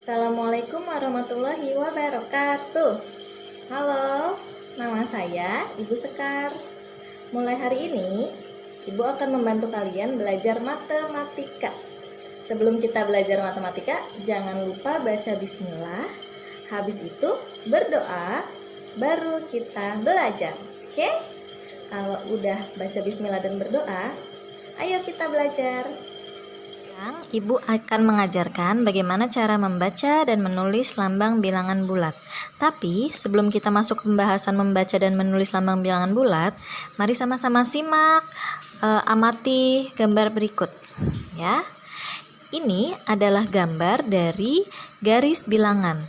Assalamualaikum warahmatullahi wabarakatuh. Halo, nama saya Ibu Sekar. Mulai hari ini, Ibu akan membantu kalian belajar matematika. Sebelum kita belajar matematika, jangan lupa baca bismillah. Habis itu berdoa, baru kita belajar. Oke? Kalau udah baca bismillah dan berdoa, ayo kita belajar. Ibu akan mengajarkan bagaimana cara membaca dan menulis lambang bilangan bulat. Tapi sebelum kita masuk ke pembahasan membaca dan menulis lambang bilangan bulat, mari sama-sama simak, amati gambar berikut. Ya, ini adalah gambar dari garis bilangan.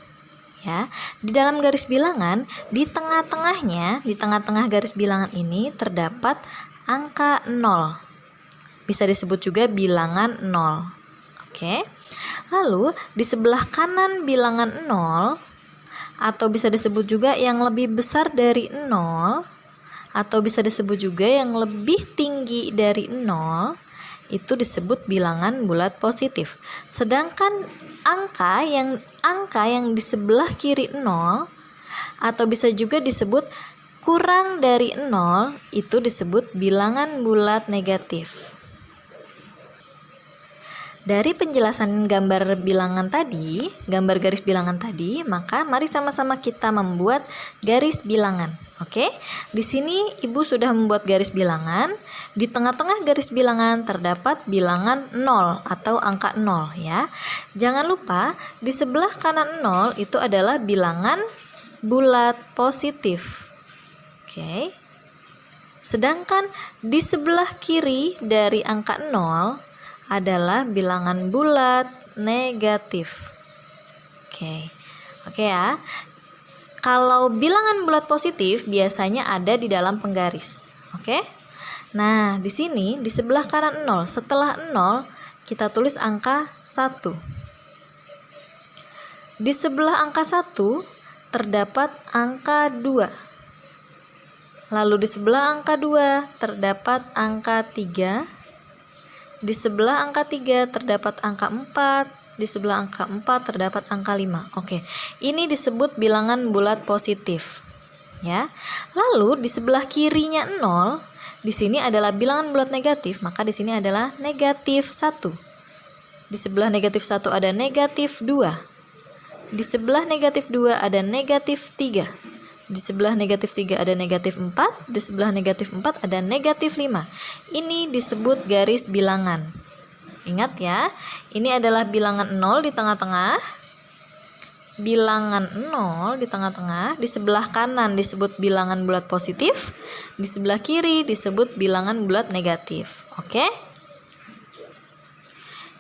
Ya, di dalam garis bilangan, di tengah-tengah garis bilangan ini terdapat angka 0. Bisa disebut juga bilangan 0. Oke. Lalu di sebelah kanan bilangan 0 atau bisa disebut juga yang lebih besar dari 0 atau bisa disebut juga yang lebih tinggi dari 0 itu disebut bilangan bulat positif. Sedangkan angka yang di sebelah kiri 0 atau bisa juga disebut kurang dari 0 itu disebut bilangan bulat negatif. Dari penjelasan gambar garis bilangan tadi, maka mari sama-sama kita membuat garis bilangan. Oke? Di sini Ibu sudah membuat garis bilangan. Di tengah-tengah garis bilangan terdapat bilangan 0 atau angka 0 ya. Jangan lupa di sebelah kanan 0 itu adalah bilangan bulat positif. Oke. Sedangkan di sebelah kiri dari angka 0 adalah bilangan bulat negatif. Oke ya. Kalau bilangan bulat positif biasanya ada di dalam penggaris. Oke? Nah, di sini di sebelah kanan 0, setelah 0 kita tulis angka 1. Di sebelah angka 1 terdapat angka 2. Lalu di sebelah angka 2 terdapat angka 3. Di sebelah angka 3 terdapat angka 4, di sebelah angka 4 terdapat angka 5. Oke, ini disebut bilangan bulat positif. Ya. Lalu di sebelah kirinya 0, di sini adalah bilangan bulat negatif, maka di sini adalah negatif 1. Di sebelah negatif 1 ada negatif 2. Di sebelah negatif 2 ada negatif 3. Di sebelah negatif 3 ada negatif 4, di sebelah negatif 4 ada negatif 5. Ini disebut garis bilangan. Ingat ya, ini adalah bilangan 0 di tengah-tengah. Bilangan 0 di tengah-tengah, di sebelah kanan disebut bilangan bulat positif, di sebelah kiri disebut bilangan bulat negatif. Oke?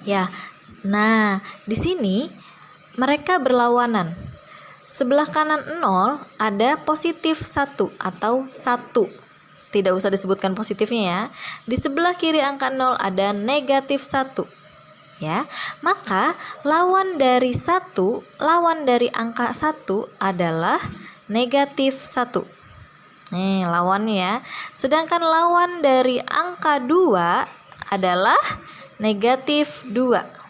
Ya. Nah, di sini mereka berlawanan. Sebelah kanan 0 ada positif 1 atau 1. Tidak usah disebutkan positifnya ya. Di sebelah kiri angka 0 ada negatif 1. Ya. Maka lawan dari angka 1 adalah negatif 1. Nih, lawannya ya. Sedangkan lawan dari angka 2 adalah negatif 2.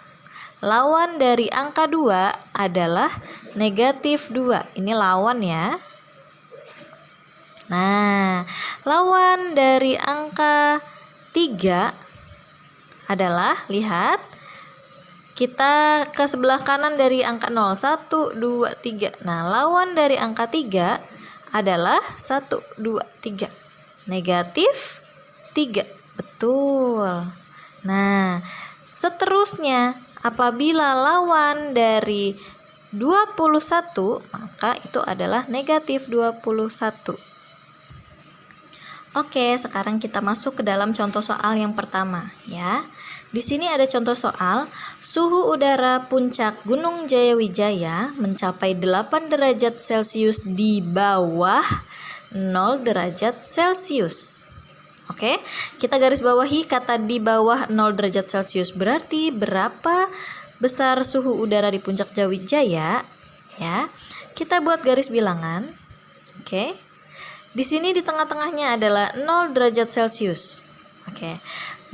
Lawan dari angka 2 adalah negatif 2. Ini lawan ya. Nah, lawan dari angka 3 adalah, lihat, kita ke sebelah kanan dari angka 0, 1, 2, 3. Nah, lawan dari angka 3 adalah 1, 2, 3. Negatif 3. Betul. Nah, seterusnya apabila lawan dari 21, maka itu adalah negatif 21. Oke, sekarang kita masuk ke dalam contoh soal yang pertama ya. Di sini ada contoh soal, suhu udara puncak Gunung Jayawijaya mencapai 8 derajat Celcius di bawah 0 derajat Celcius. Oke, kita garis bawahi kata di bawah 0 derajat Celcius. Berarti berapa besar suhu udara di puncak Jayawijaya? Ya, kita buat garis bilangan. Oke, di sini di tengah-tengahnya adalah 0 derajat Celcius. Oke,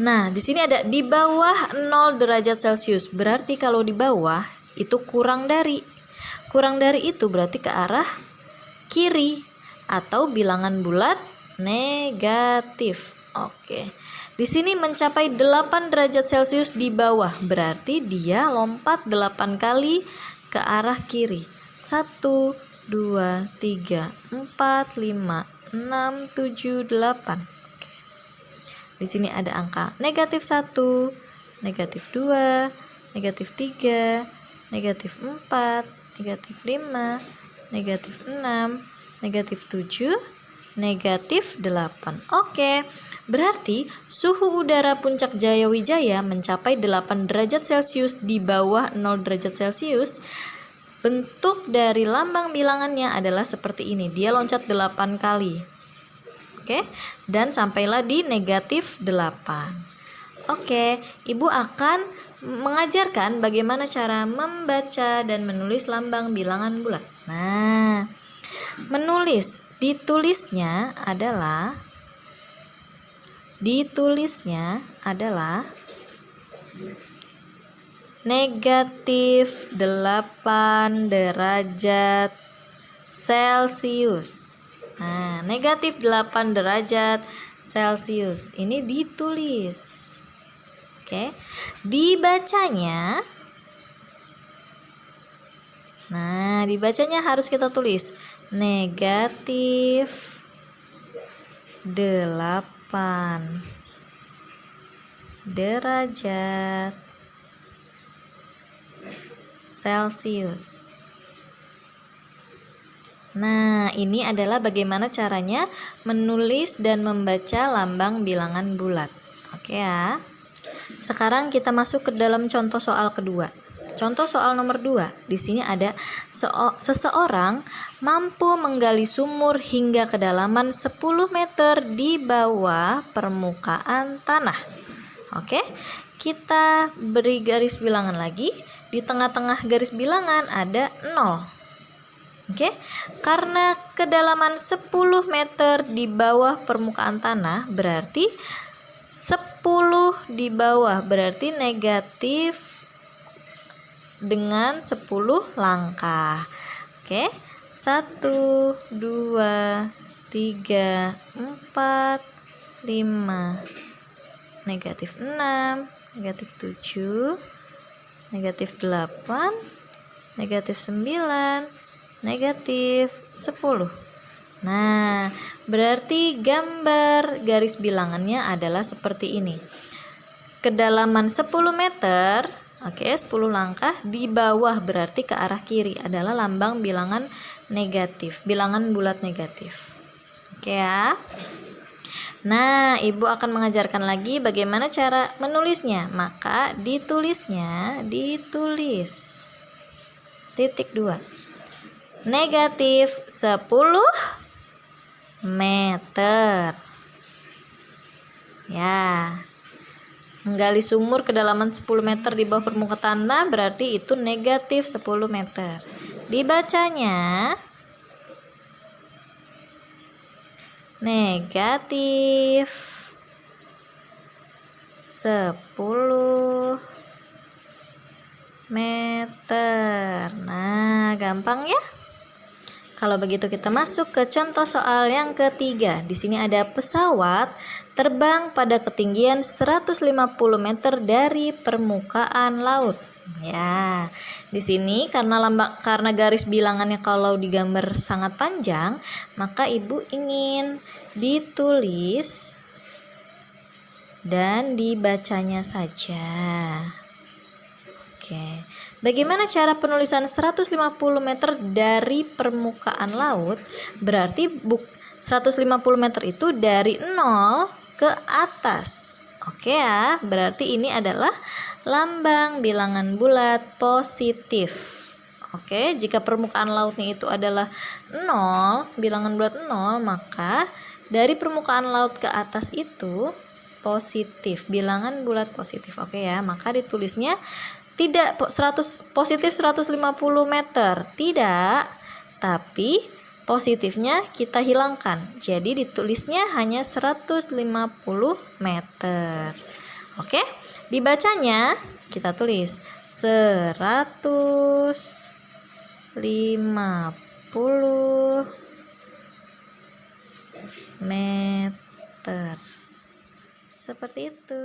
nah di sini ada di bawah 0 derajat Celcius. Berarti kalau di bawah itu kurang dari. Kurang dari itu berarti ke arah kiri atau bilangan bulat negatif. Oke. Di sini mencapai 8 derajat Celcius di bawah, berarti dia lompat 8 kali ke arah kiri. 1, 2, 3, 4, 5, 6, 7, 8. Oke. Di sini ada angka negatif 1, negatif 2, negatif 3, negatif 4, negatif 5, negatif 6, negatif 7, negatif 8. Oke, berarti suhu udara Puncak Jayawijaya mencapai 8 derajat Celcius di bawah 0 derajat Celcius. Bentuk dari lambang bilangannya adalah seperti ini. Dia loncat 8 kali. Oke, dan sampailah di negatif 8. Oke, Ibu akan mengajarkan bagaimana cara membaca dan menulis lambang bilangan bulat. Nah, ditulisnya adalah negatif 8 derajat Celcius. Nah, negatif 8 derajat Celcius ini ditulis. Oke, dibacanya. Nah, dibacanya harus kita tulis negatif 8 derajat Celcius. Nah, ini adalah bagaimana caranya menulis dan membaca lambang bilangan bulat. Oke ya. Sekarang kita masuk ke dalam contoh soal kedua. Contoh soal nomor 2. Di sini ada seseorang mampu menggali sumur hingga kedalaman 10 meter di bawah permukaan tanah. Oke, kita beri garis bilangan lagi. Di tengah-tengah garis bilangan ada 0. Oke, karena kedalaman 10 meter di bawah permukaan tanah berarti 10 di bawah, berarti negatif dengan 10 langkah. Oke, 1, 2, 3, 4, 5, negatif 6, negatif 7, negatif 8, negatif 9, negatif 10. Nah, berarti gambar garis bilangannya adalah seperti ini. Kedalaman 10 meter, oke, 10 langkah di bawah berarti ke arah kiri adalah lambang bilangan negatif, bilangan bulat negatif. Oke ya. Nah, Ibu akan mengajarkan lagi bagaimana cara menulisnya. Maka ditulis titik 2. Negatif 10 meter. Ya. Menggali sumur kedalaman 10 meter di bawah permukaan tanah berarti itu negatif 10 meter. Dibacanya negatif 10 meter. Nah, gampang ya? Kalau begitu kita masuk ke contoh soal yang ketiga. Di sini ada pesawat terbang pada ketinggian 150 meter dari permukaan laut. Ya, di sini karena garis bilangannya kalau digambar sangat panjang, maka Ibu ingin ditulis dan dibacanya saja. Oke. Bagaimana cara penulisan 150 meter dari permukaan laut? Berarti 150 meter itu dari 0 ke atas. Oke ya, berarti ini adalah lambang bilangan bulat positif. Oke, jika permukaan lautnya itu adalah 0, bilangan bulat 0, maka dari permukaan laut ke atas itu positif, bilangan bulat positif. Oke ya, maka ditulisnya tidak positif 150 meter, tidak, tapi positifnya kita hilangkan. Jadi ditulisnya hanya 150 meter. Oke, dibacanya kita tulis 150 meter. Seperti itu.